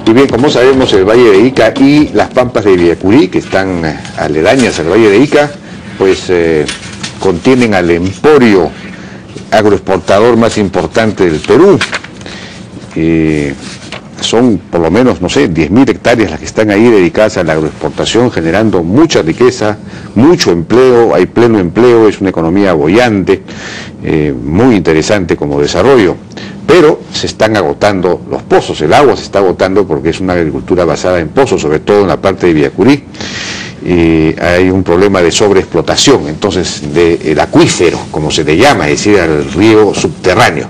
Y bien, como sabemos, el Valle de Ica y las pampas de Villacurí, que están aledañas al Valle de Ica, pues contienen al emporio agroexportador más importante del Perú. Son por lo menos, no sé, 10.000 hectáreas las que están ahí dedicadas a la agroexportación, generando mucha riqueza, mucho empleo, hay pleno empleo, es una economía boyante, muy interesante como desarrollo. Pero se están agotando los pozos, el agua se está agotando porque es una agricultura basada en pozos, sobre todo en la parte de Villacurí. Hay un problema de sobreexplotación, entonces, del acuífero, como se le llama, es decir, al río subterráneo.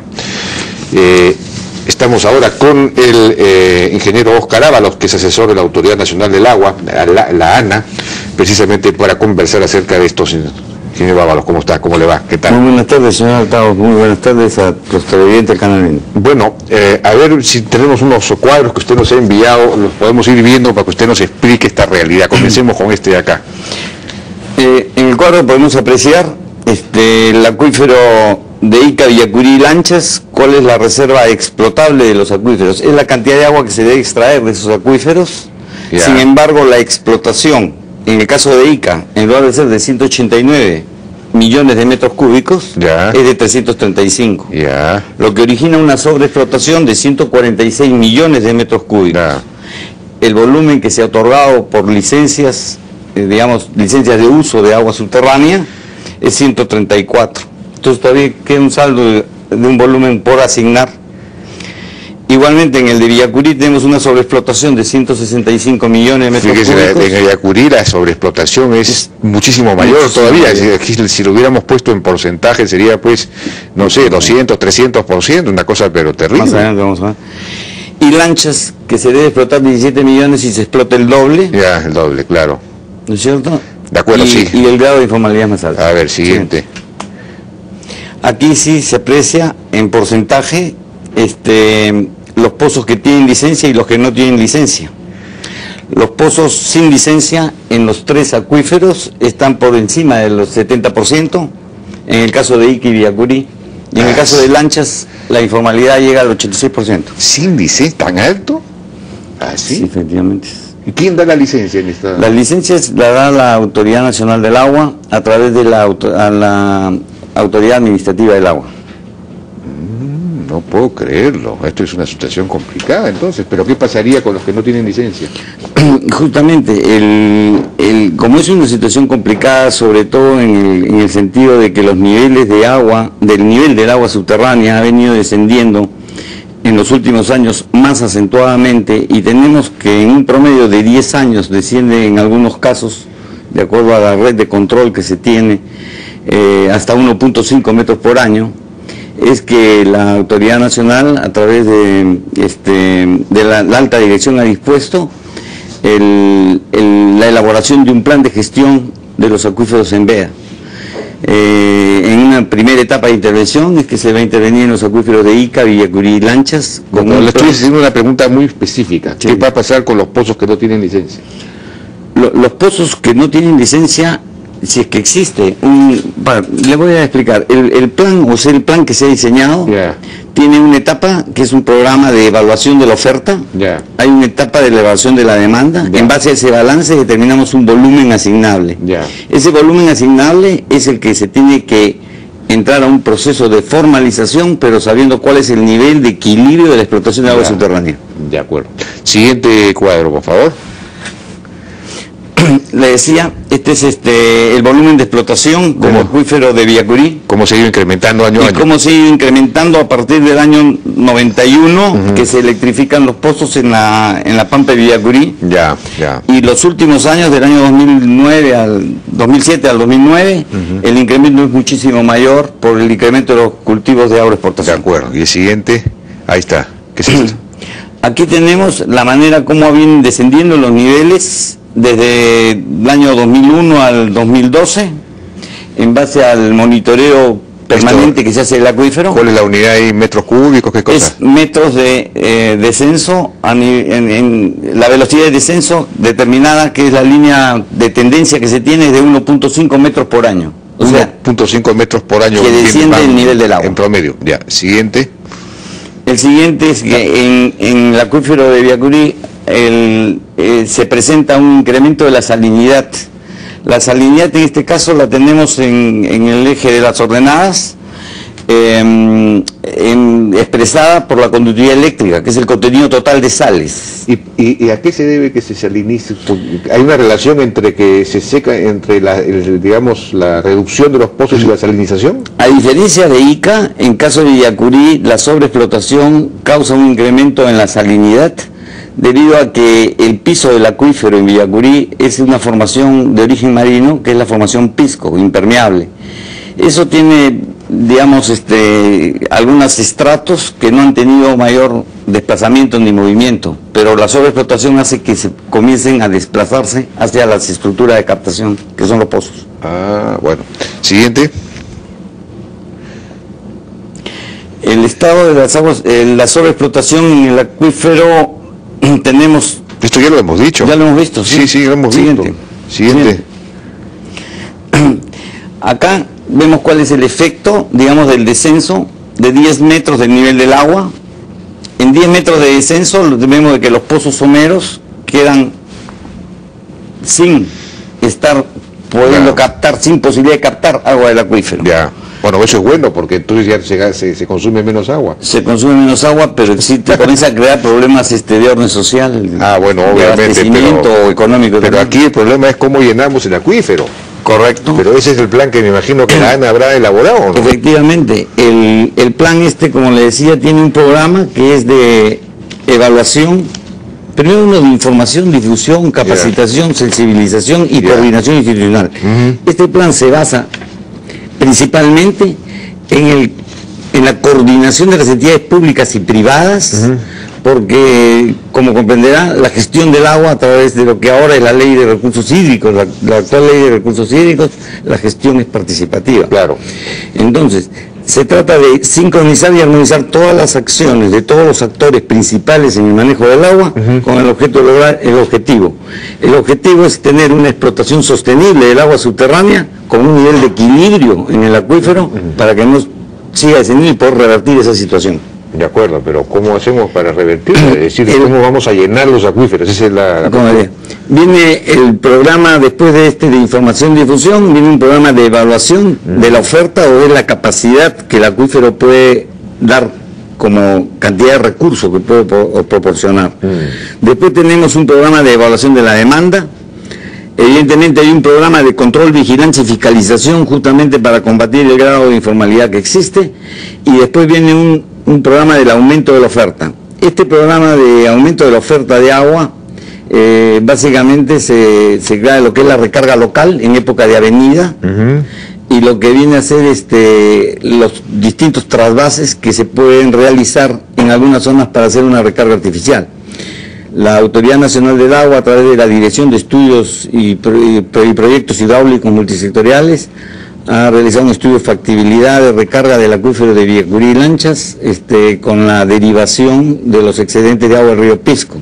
Estamos ahora con el ingeniero Oscar Ábalos, que es asesor de la Autoridad Nacional del Agua, la ANA, precisamente para conversar acerca de estos. Ingeniero Ábalos, ¿cómo está? ¿Cómo le va? ¿Qué tal? Muy buenas tardes, señor Altavo. Muy buenas tardes a los televidentes del canal. Bueno, a ver si tenemos unos cuadros que usted nos ha enviado, los podemos ir viendo para que usted nos explique esta realidad. Comencemos con este de acá. En el cuadro podemos apreciar el acuífero de Ica, Villacurí y Lanchas. ¿Cuál es la reserva explotable de los acuíferos? Es la cantidad de agua que se debe extraer de esos acuíferos. Ya. Sin embargo, la explotación, en el caso de Ica, en lugar de ser de 189 millones de metros cúbicos, ya, es de 335. Ya. Lo que origina una sobreexplotación de 146 millones de metros cúbicos. Ya. El volumen que se ha otorgado por licencias, digamos, licencias de uso de agua subterránea, es 134. Entonces todavía queda un saldo de un volumen por asignar. Igualmente en el de Villacurí tenemos una sobreexplotación de 165 millones de metros cúbicos. En Villacurí la sobreexplotación es muchísimo mayor todavía. Si lo hubiéramos puesto en porcentaje sería, pues, no sé, 200, 300%, una cosa pero terrible. Más adelante vamos a ver. Y Lanchas, que se debe explotar 17 millones y se explota el doble. Ya, el doble, claro. ¿No es cierto? De acuerdo, sí. Y el grado de informalidad más alto. A ver, siguiente. Aquí sí se aprecia en porcentaje los pozos que tienen licencia y los que no tienen licencia. Los pozos sin licencia en los tres acuíferos están por encima de los 70%, en el caso de Ica y Villacurí, y en el caso de Lanchas la informalidad llega al 86%. ¿Sin licencia tan alto? ¿Sí? Sí, efectivamente. ¿Y quién da la licencia en esta? La licencia la da la Autoridad Nacional del Agua a través de la Autoridad Administrativa del Agua. No puedo creerlo, esto es una situación complicada entonces, pero ¿qué pasaría con los que no tienen licencia? Justamente, como es una situación complicada, sobre todo en el sentido de que los niveles de agua, del nivel del agua subterránea ha venido descendiendo en los últimos años más acentuadamente, y tenemos que en un promedio de 10 años desciende en algunos casos, de acuerdo a la red de control que se tiene, hasta 1.5 metros por año. Es que la Autoridad Nacional, a través de la alta dirección, ha dispuesto la elaboración de un plan de gestión de los acuíferos en veda. En una primera etapa de intervención es que se va a intervenir en los acuíferos de Ica, Villacurí y Lanchas. Le estoy haciendo una pregunta muy específica. Sí. ¿Qué va a pasar con los pozos que no tienen licencia? Los pozos que no tienen licencia, si es que existe le voy a explicar, el plan, o sea, el plan que se ha diseñado, tiene una etapa que es un programa de evaluación de la oferta, hay una etapa de la evaluación de la demanda, en base a ese balance determinamos un volumen asignable. Ese volumen asignable es el que se tiene que entrar a un proceso de formalización, pero sabiendo cuál es el nivel de equilibrio de la explotación de agua subterránea. De acuerdo. Siguiente cuadro, por favor. Le decía, este es el volumen de explotación del acuífero de Villacurí. ¿Cómo se ha ido incrementando año a año? Y cómo se ha ido incrementando a partir del año 91, que se electrifican los pozos en la pampa de Villacurí. Y los últimos años, del año 2007 al 2009, el incremento es muchísimo mayor por el incremento de los cultivos de agroexportación. De acuerdo. Y el siguiente, ahí está. ¿Qué es esto? Aquí tenemos la manera como vienen descendiendo los niveles desde el año 2001 al 2012, en base al monitoreo permanente que se hace del acuífero. ¿Cuál es la unidad ahí? ¿Metros cúbicos? ¿Qué cosa? Es metros de descenso, en la velocidad de descenso determinada, que es la línea de tendencia que se tiene, es de 1.5 metros por año. O sea, 1.5 metros por año. Que desciende el nivel del agua. En promedio, ya. Siguiente. El siguiente es que en el acuífero de Villacurí se presenta un incremento de la salinidad. La salinidad en este caso la tenemos en el eje de las ordenadas, expresada por la conductividad eléctrica, que es el contenido total de sales. ¿Y a qué se debe que se salinice? ¿Hay una relación entre que se seca, entre digamos, la reducción de los pozos y la salinización? A diferencia de Ica, en caso de Villacurí, la sobreexplotación causa un incremento en la salinidad, debido a que el piso del acuífero en Villacurí es una formación de origen marino, que es la formación pisco, impermeable. Eso tiene, digamos, algunos estratos que no han tenido mayor desplazamiento ni movimiento, pero la sobreexplotación hace que se comiencen a desplazarse hacia las estructuras de captación, que son los pozos. Ah, bueno. Siguiente. El estado de las aguas, la sobreexplotación en el acuífero, tenemos... Esto ya lo hemos dicho. Ya lo hemos visto, sí. Sí, lo hemos visto. Siguiente. Acá vemos cuál es el efecto, digamos, del descenso de 10 metros del nivel del agua. En 10 metros de descenso vemos de que los pozos someros quedan sin estar pudiendo captar, sin posibilidad de captar agua del acuífero. Ya. Bueno, eso es bueno porque entonces ya se consume menos agua. Se consume menos agua, pero existe, comienza a crear problemas de orden social. Ah, bueno, obviamente. Pero económico. Pero aquí el problema es cómo llenamos el acuífero. Correcto. Pero ese es el plan que me imagino que la ANA habrá elaborado, ¿no? Efectivamente. El plan como le decía, tiene un programa que es de evaluación, primero uno de información, difusión, capacitación, sensibilización y coordinación institucional. Este plan se basa principalmente en la coordinación de las entidades públicas y privadas, porque, como comprenderá, la gestión del agua a través de lo que ahora es la ley de recursos hídricos, la actual ley de recursos hídricos, la gestión es participativa. Claro. Entonces, se trata de sincronizar y armonizar todas las acciones de todos los actores principales en el manejo del agua con el objeto de lograr el objetivo. El objetivo es tener una explotación sostenible del agua subterránea con un nivel de equilibrio en el acuífero para que no siga descendiendo y poder revertir esa situación. De acuerdo, pero ¿cómo hacemos para revertirlo? Es decir, ¿cómo vamos a llenar los acuíferos? Esa es la viene el programa, después de información y difusión, viene un programa de evaluación de la oferta o de la capacidad que el acuífero puede dar como cantidad de recursos que puede proporcionar. Después tenemos un programa de evaluación de la demanda. Evidentemente hay un programa de control, vigilancia y fiscalización justamente para combatir el grado de informalidad que existe. Y después viene un programa del aumento de la oferta. Este programa de aumento de la oferta de agua básicamente se crea lo que es la recarga local en época de avenida y lo que viene a ser los distintos trasvases que se pueden realizar en algunas zonas para hacer una recarga artificial. La Autoridad Nacional del Agua, a través de la Dirección de Estudios y Proyectos Hidráulicos Multisectoriales, ha realizado un estudio de factibilidad de recarga del acuífero de Villacurí y Lanchas con la derivación de los excedentes de agua del río Pisco.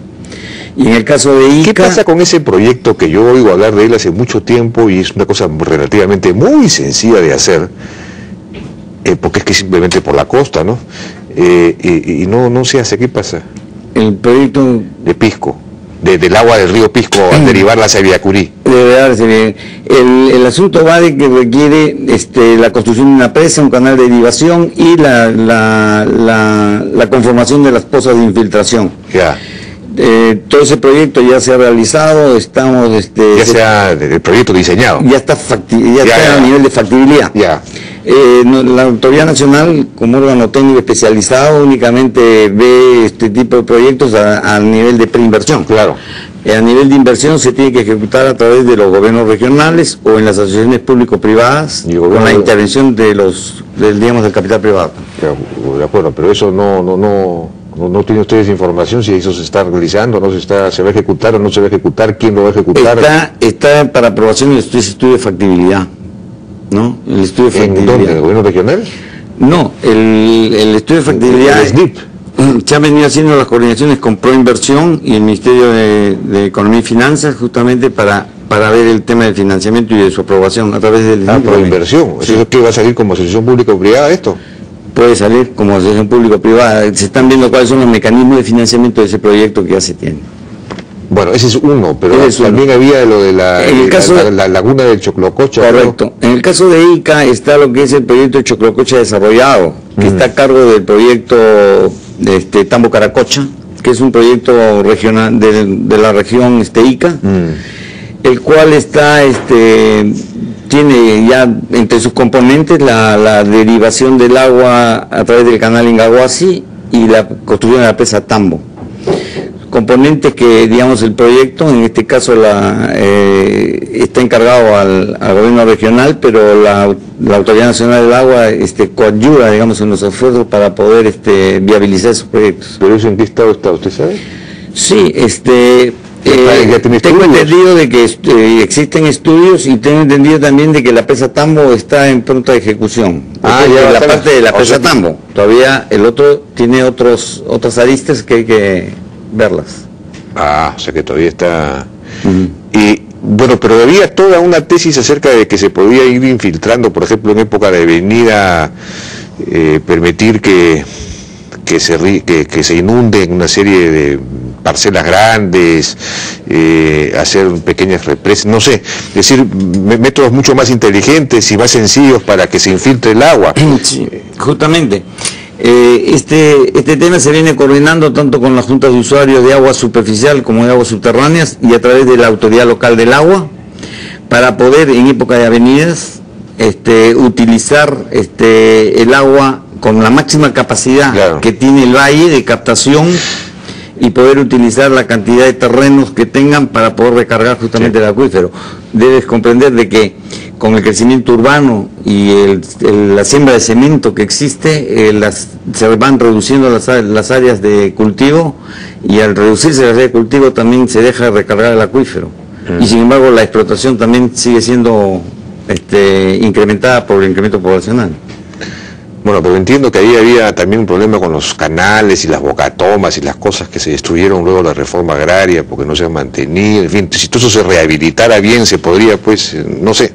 Y en el caso de Ica... ¿Qué pasa con ese proyecto que yo oigo hablar de él hace mucho tiempo y es una cosa relativamente muy sencilla de hacer? Porque es que simplemente por la costa, ¿no? Y no se hace. ¿Qué pasa? El proyecto... De Pisco. Del agua del río Pisco a derivarla hacia Villacurí. El asunto va de que requiere la construcción de una presa, un canal de derivación y la conformación de las pozas de infiltración. Ya. Todo ese proyecto ya se ha realizado, estamos... ya sea el proyecto diseñado. Ya está, está a nivel de factibilidad. Ya. La Autoridad Nacional, como órgano técnico especializado, únicamente ve este tipo de proyectos a nivel de preinversión. Claro. A nivel de inversión se tiene que ejecutar a través de los gobiernos regionales o en las asociaciones público-privadas con la intervención del capital privado. De acuerdo, pero eso no tiene ustedes información si eso se está realizando, se va a ejecutar o no se va a ejecutar, quién lo va a ejecutar. Está para aprobación el estudio de factibilidad, ¿no? El estudio de factibilidad. ¿En dónde? ¿En el gobierno regional? No, el estudio de factibilidad. El SNIP. Se han venido haciendo las coordinaciones con Proinversión y el Ministerio de Economía y Finanzas justamente para ver el tema del financiamiento y de su aprobación a través del... Proinversión. Sí. ¿Eso es que va a salir como asociación pública o privada esto? Puede salir como asociación público-privada. Se están viendo cuáles son los mecanismos de financiamiento de ese proyecto que ya se tiene. Bueno, ese es uno, pero también había lo de la laguna del Choclococha. Correcto. ¿No? En el caso de Ica está lo que es el proyecto de Choclococha desarrollado, que está a cargo del proyecto Tambo Caracocha, que es un proyecto regional de la región Ica, el cual está tiene ya entre sus componentes la derivación del agua a través del canal Ingahuasi y la construcción de la presa Tambo. Componentes que, digamos, el proyecto, en este caso está encargado al gobierno regional, pero la Autoridad Nacional del Agua coadyuva, digamos, en los esfuerzos para poder viabilizar esos proyectos. ¿Pero eso en qué estado está, usted sabe? Sí, tengo entendido de que existen estudios y tengo entendido también de que la presa Tambo está en pronta ejecución. Ya la parte de la presa Tambo. Todavía el otro tiene otras aristas que hay que verlas. O sea que todavía está... Y bueno, pero había toda una tesis acerca de que se podía ir infiltrando, por ejemplo, en época de avenida, permitir que se inunden una serie de parcelas grandes, hacer pequeñas represas, no sé, es decir, métodos mucho más inteligentes y más sencillos para que se infiltre el agua. Sí, justamente. Este tema se viene coordinando tanto con las juntas de usuarios de agua superficial como de aguas subterráneas y a través de la autoridad local del agua para poder en época de avenidas utilizar el agua con la máxima capacidad que tiene el valle de captación y poder utilizar la cantidad de terrenos que tengan para poder recargar justamente el acuífero. Debes comprender de que con el crecimiento urbano y la siembra de cemento que existe, se van reduciendo las áreas de cultivo y al reducirse las áreas de cultivo también se deja de recargar el acuífero. Y sin embargo la explotación también sigue siendo incrementada por el incremento poblacional. Bueno, pero entiendo que ahí había también un problema con los canales y las bocatomas y las cosas que se destruyeron luego de la reforma agraria porque no se han mantenido, en fin, si todo eso se rehabilitara bien se podría, pues, no sé,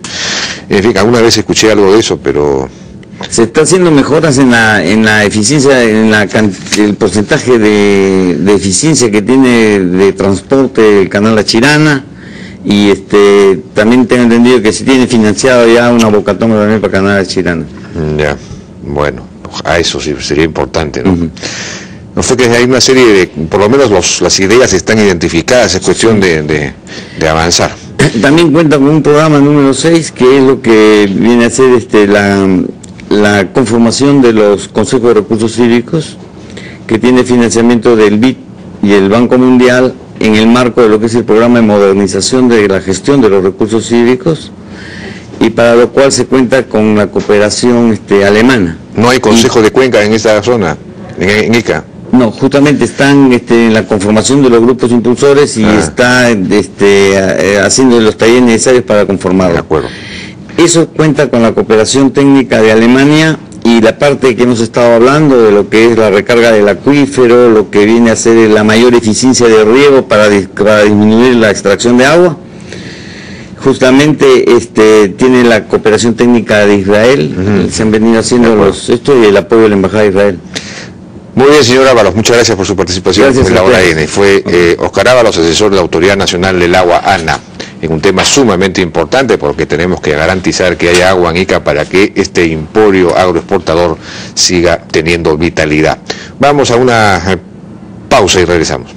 en fin, alguna vez escuché algo de eso, pero... Se está haciendo mejoras en la eficiencia, el porcentaje de eficiencia que tiene de transporte el canal La Chirana y también tengo entendido que se tiene financiado ya una bocatoma también para el canal La Chirana. Ya. Bueno, a eso sí sería importante, ¿no? No fue que hay una serie de, por lo menos las ideas están identificadas, es cuestión de avanzar. También cuenta con un programa número 6, que es lo que viene a ser la conformación de los consejos de recursos hídricos, que tiene financiamiento del BID y el Banco Mundial en el marco de lo que es el programa de modernización de la gestión de los recursos hídricos, y para lo cual se cuenta con la cooperación alemana. ¿No hay consejo de cuenca en esa zona, en Ica? No, justamente están en la conformación de los grupos impulsores y está haciendo los talleres necesarios para conformarlo. De acuerdo. Eso cuenta con la cooperación técnica de Alemania y la parte que hemos estado hablando de lo que es la recarga del acuífero, lo que viene a ser la mayor eficiencia de riego para disminuir la extracción de agua. Justamente tiene la cooperación técnica de Israel, se han venido haciendo esto y el apoyo de la Embajada de Israel. Muy bien, señor Ábalos, muchas gracias por su participación en la Hora N. Fue Oscar Ábalos, asesor de la Autoridad Nacional del Agua, ANA, en un tema sumamente importante porque tenemos que garantizar que haya agua en Ica para que este emporio agroexportador siga teniendo vitalidad. Vamos a una pausa y regresamos.